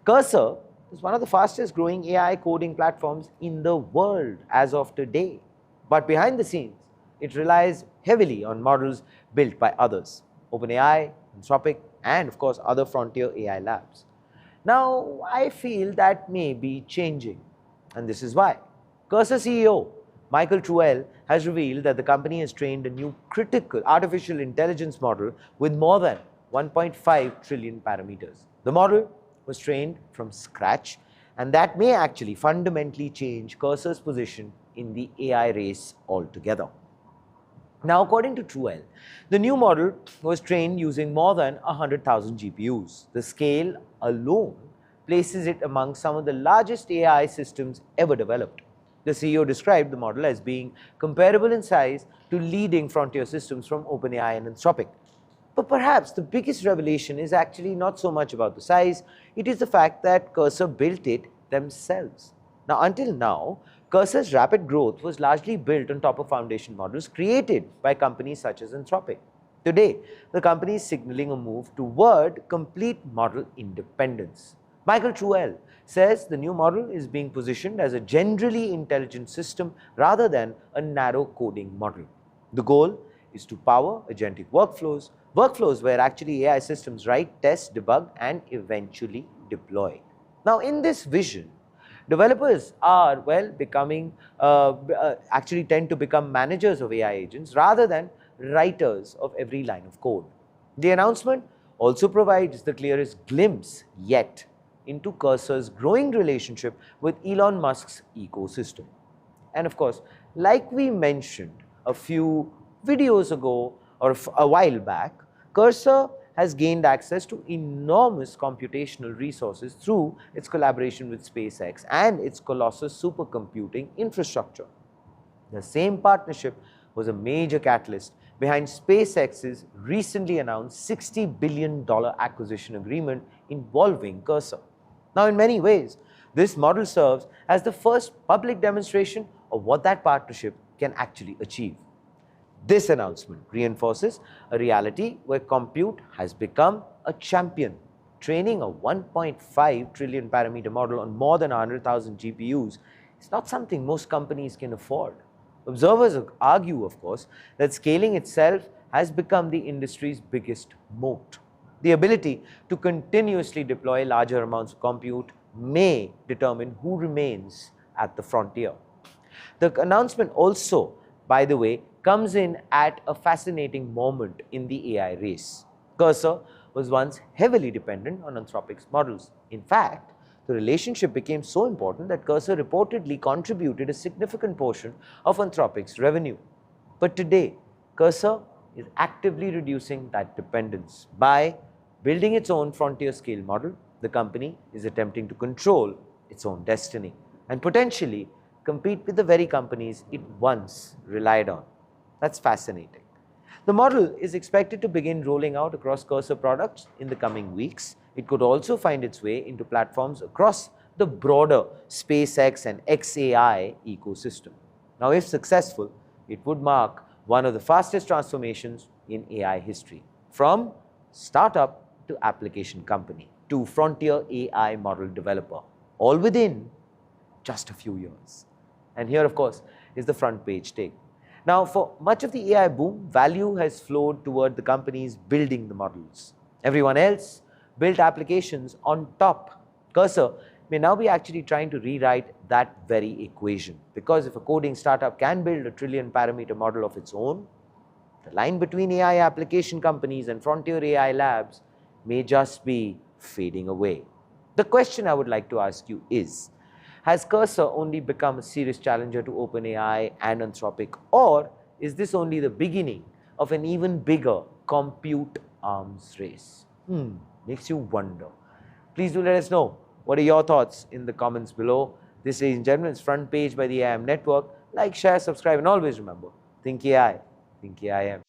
Cursor is one of the fastest growing AI coding platforms in the world as of today. But behind the scenes, it relies heavily on models built by others, OpenAI, Anthropic, and of course other frontier AI labs. Now, I feel that may be changing, and this is why. Cursor CEO Michael Truel has revealed that the company has trained a new critical artificial intelligence model with more than 1.5 trillion parameters. The model was trained from scratch, and that may actually fundamentally change Cursor's position in the AI race altogether. Now, according to Truel, the new model was trained using more than 100,000 GPUs. The scale alone places it among some of the largest AI systems ever developed. The CEO described the model as being comparable in size to leading frontier systems from OpenAI and Anthropic. But perhaps the biggest revelation is actually not so much about the size, it is the fact that Cursor built it themselves. Now, until now, Cursor's rapid growth was largely built on top of foundation models created by companies such as Anthropic. Today, the company is signaling a move toward complete model independence. Michael Truel says the new model is being positioned as a generally intelligent system rather than a narrow coding model. The goal is to power agentic workflows where actually AI systems write, test, debug, and eventually deploy. Now, in this vision, developers are, actually tend to become managers of AI agents rather than writers of every line of code. The announcement also provides the clearest glimpse yet into Cursor's growing relationship with Elon Musk's ecosystem. And of course, like we mentioned a few videos ago or a while back, Cursor has gained access to enormous computational resources through its collaboration with SpaceX and its Colossus supercomputing infrastructure. The same partnership was a major catalyst behind SpaceX's recently announced $60 billion acquisition agreement involving Cursor. Now, in many ways, this model serves as the first public demonstration of what that partnership can actually achieve. This announcement reinforces a reality where compute has become a champion. Training a 1.5 trillion parameter model on more than 100,000 GPUs is not something most companies can afford. Observers argue, of course, that scaling itself has become the industry's biggest moat. The ability to continuously deploy larger amounts of compute may determine who remains at the frontier. The announcement also, by the way, comes in at a fascinating moment in the AI race. Cursor was once heavily dependent on Anthropic's models. In fact, the relationship became so important that Cursor reportedly contributed a significant portion of Anthropic's revenue. But today, Cursor is actively reducing that dependence. By building its own frontier scale model, the company is attempting to control its own destiny and potentially compete with the very companies it once relied on. That's fascinating. The model is expected to begin rolling out across Cursor products in the coming weeks. It could also find its way into platforms across the broader SpaceX and xAI ecosystem. Now, if successful, it would mark one of the fastest transformations in AI history, from startup to application company to frontier AI model developer, all within just a few years. And here, of course, is the front page take. Now, for much of the AI boom, value has flowed toward the companies building the models. Everyone else built applications on top. Cursor may now be actually trying to rewrite that very equation, because if a coding startup can build a trillion parameter model of its own, the line between AI application companies and frontier AI labs may just be fading away. The question I would like to ask you is, has Cursor only become a serious challenger to OpenAI and Anthropic, or is this only the beginning of an even bigger compute arms race? Makes you wonder. Please do let us know. What are your thoughts in the comments below? This, ladies and gentlemen, is Front Page by the IIM Network. Like, share, subscribe, and always remember, think AI, think AIM.